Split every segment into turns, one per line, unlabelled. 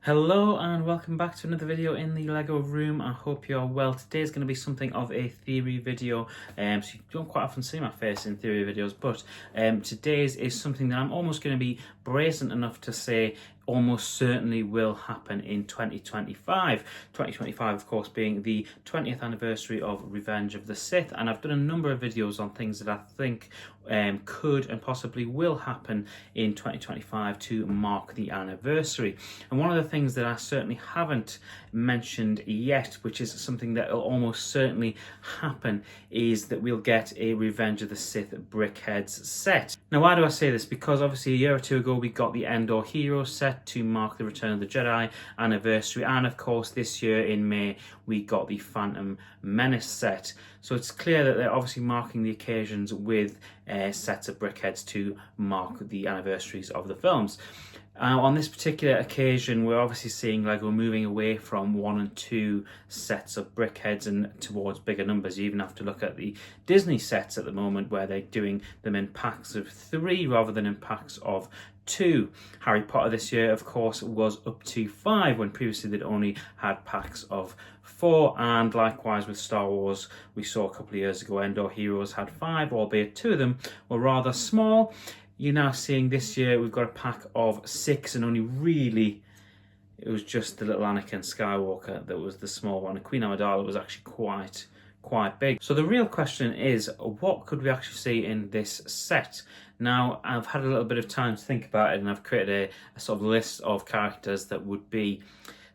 Hello and welcome back to another video in the Lego room. I hope you're well. Today's going to be something of a theory video. So you don't quite often see my face in theory videos, but today's is something that I'm almost going to be brazen enough to say almost certainly will happen in 2025. 2025, of course, being the 20th anniversary of Revenge of the Sith, and I've done a number of videos on things that I think could and possibly will happen in 2025 to mark the anniversary. And one of the things that I certainly haven't mentioned yet, which is something that will almost certainly happen, is that we'll get a Revenge of the Sith BrickHeadz set. Now, why do I say this? Because obviously a year or two ago we got the Endor Heroes set to mark the Return of the Jedi anniversary, and of course this year in May we got the Phantom Menace set. So it's clear that they're obviously marking the occasions with sets of BrickHeadz to mark the anniversaries of the films. On this particular occasion, we're obviously seeing Lego moving away from 1 and 2 sets of BrickHeadz and towards bigger numbers. You even have to look at the Disney sets at the moment, where they're doing them in packs of 3 rather than in packs of 2. Harry Potter this year, of course, was up to 5, when previously they'd only had packs of 4. And likewise with Star Wars, we saw a couple of years ago Endor Heroes had 5, albeit 2 of them were rather small. You're now seeing this year we've got a pack of 6, and only really it was just the little Anakin Skywalker that was the small one. And Queen Amidala was actually quite big. So the real question is, what could we actually see in this set? Now, I've had a little bit of time to think about it, and I've created a sort of list of characters that would be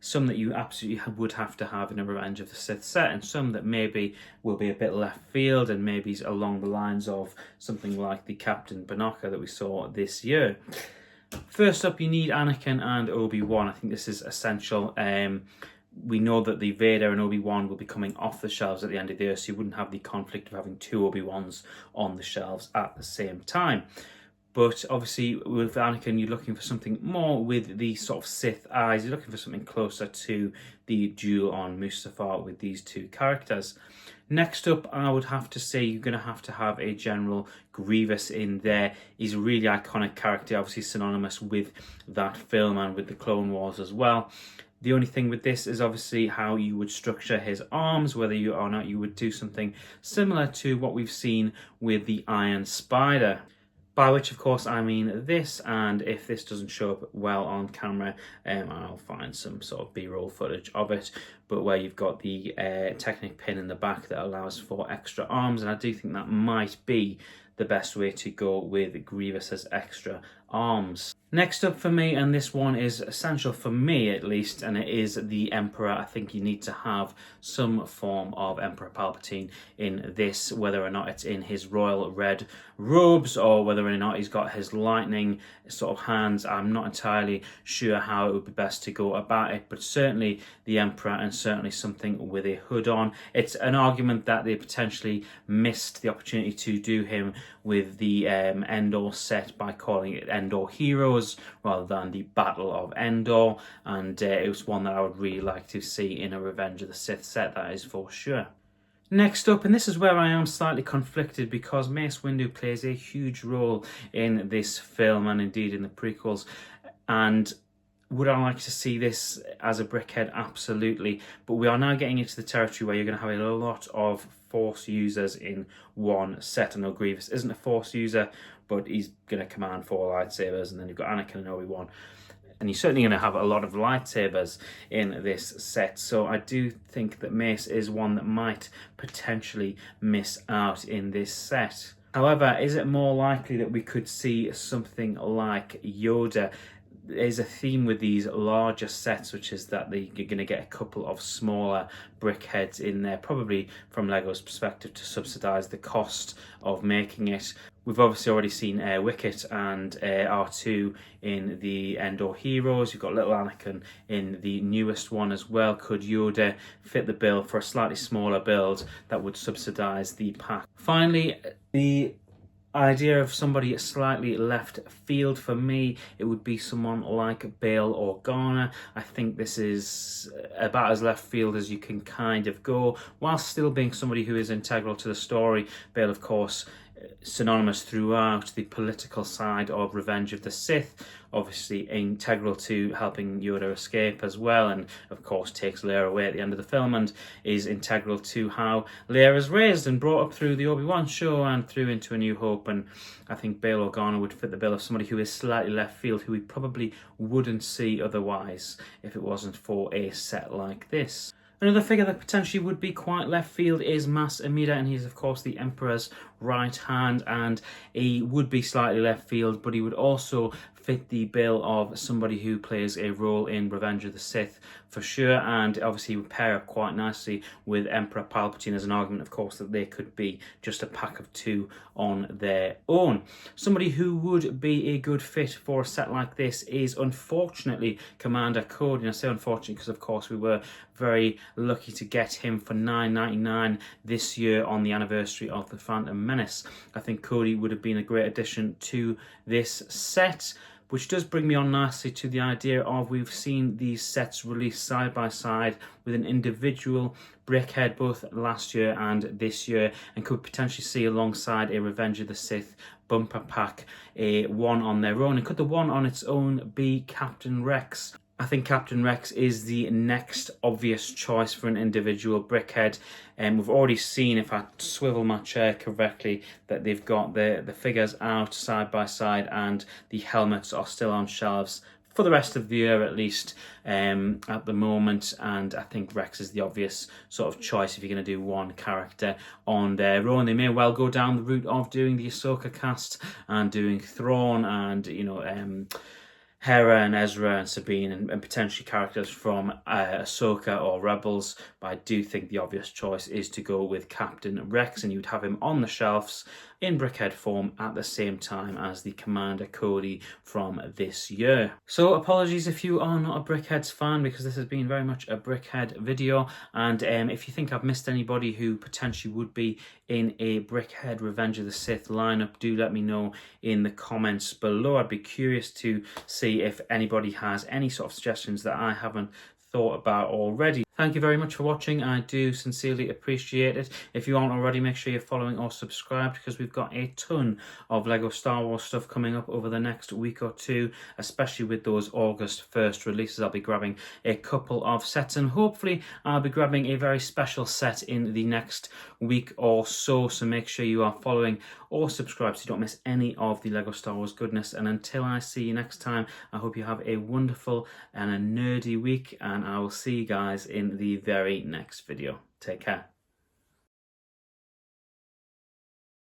some that you absolutely would have to have in a Revenge of the Sith set, and some that maybe will be a bit left field and maybe along the lines of something like the Captain Binoka that we saw this year. First up, you need Anakin and Obi-Wan. I think this is essential. We know that the Vader and Obi-Wan will be coming off the shelves at the end of the year, so you wouldn't have the conflict of having 2 Obi-Wans on the shelves at the same time. But obviously with Anakin, you're looking for something more with the sort of Sith eyes. You're looking for something closer to the duel on Mustafar with these 2 characters. Next up, I would have to say you're going to have a General Grievous in there. He's a really iconic character, obviously synonymous with that film and with the Clone Wars as well. The only thing with this is obviously how you would structure his arms, whether you or not you would do something similar to what we've seen with the Iron Spider. By which, of course, I mean this, and if this doesn't show up well on camera, I'll find some sort of B-roll footage of it, but where you've got the Technic pin in the back that allows for extra arms, and I do think that might be the best way to go with Grievous as extra arms. Next up for me, and this one is essential for me at least, and it is the Emperor. I think you need to have some form of Emperor Palpatine in this, whether or not it's in his royal red robes or whether or not he's got his lightning sort of hands. I'm not entirely sure how it would be best to go about it, but certainly the Emperor, and certainly something with a hood on. It's an argument that they potentially missed the opportunity to do him with the Endor set by calling it Endor Heroes rather than the Battle of Endor, and it was one that I would really like to see in a Revenge of the Sith set, that is for sure. Next up, and this is where I am slightly conflicted, because Mace Windu plays a huge role in this film and indeed in the prequels, and would I like to see this as a BrickHeadz? Absolutely. But we are now getting into the territory where you're going to have a lot of Force users in one set. I know Grievous isn't a Force user, but he's going to command 4 lightsabers, and then you've got Anakin and Obi-Wan. And you're certainly going to have a lot of lightsabers in this set. So I do think that Mace is one that might potentially miss out in this set. However, is it more likely that we could see something like Yoda? There's a theme with these larger sets, which is that you're going to get a couple of smaller BrickHeadz in there, probably from Lego's perspective to subsidise the cost of making it. We've obviously already seen Wicket and R2 in the Endor Heroes. You've got little Anakin in the newest one as well. Could Yoda fit the bill for a slightly smaller build that would subsidise the pack? Finally, the idea of somebody slightly left field for me, it would be someone like Bail Organa. I think this is about as left field as you can kind of go, while still being somebody who is integral to the story. Bail, of course, synonymous throughout the political side of Revenge of the Sith, obviously integral to helping Yoda escape as well, and of course takes Leia away at the end of the film, and is integral to how Leia is raised and brought up through the Obi-Wan show and through into A New Hope. And I think Bail Organa would fit the bill of somebody who is slightly left field, who we probably wouldn't see otherwise if it wasn't for a set like this. Another figure that potentially would be quite left field is Mas Amedda, and he's of course the Emperor's right hand, and he would be slightly left field, but he would also fit the bill of somebody who plays a role in Revenge of the Sith for sure, and obviously would pair up quite nicely with Emperor Palpatine. As an argument, of course, that they could be just a pack of two on their own. Somebody who would be a good fit for a set like this is unfortunately Commander Cody, and I say unfortunately because of course we were very lucky to get him for $9.99 this year on the anniversary of The Phantom Menace. I think Cody would have been a great addition to this set, which does bring me on nicely to the idea of we've seen these sets released side by side with an individual BrickHead both last year and this year, and could potentially see alongside a Revenge of the Sith bumper pack a one on their own. And could the one on its own be Captain Rex? I think Captain Rex is the next obvious choice for an individual BrickHead. And we've already seen, if I swivel my chair correctly, that they've got the figures out side by side, and the helmets are still on shelves for the rest of the year at least at the moment. And I think Rex is the obvious sort of choice if you're going to do one character on their own. They may well go down the route of doing the Ahsoka cast and doing Thrawn and, you know, Hera and Ezra and Sabine and potentially characters from Ahsoka or Rebels, but I do think the obvious choice is to go with Captain Rex, and you'd have him on the shelves in BrickHead form at the same time as the Commander Cody from this year. So apologies if you are not a BrickHeadz fan, because this has been very much a BrickHead video, and if you think I've missed anybody who potentially would be in a BrickHead Revenge of the Sith lineup, do let me know in the comments below. I'd be curious to see if anybody has any sort of suggestions that I haven't thought about already. Thank you very much for watching. I do sincerely appreciate it. If you aren't already, make sure you're following or subscribed, because we've got a ton of Lego Star Wars stuff coming up over the next week or two, especially with those August 1st releases. I'll be grabbing a couple of sets, and hopefully I'll be grabbing a very special set in the next week or so. So make sure you are following or subscribed so you don't miss any of the Lego Star Wars goodness. And until I see you next time, I hope you have a wonderful and a nerdy week, and I will see you guys in the very next video. Take care.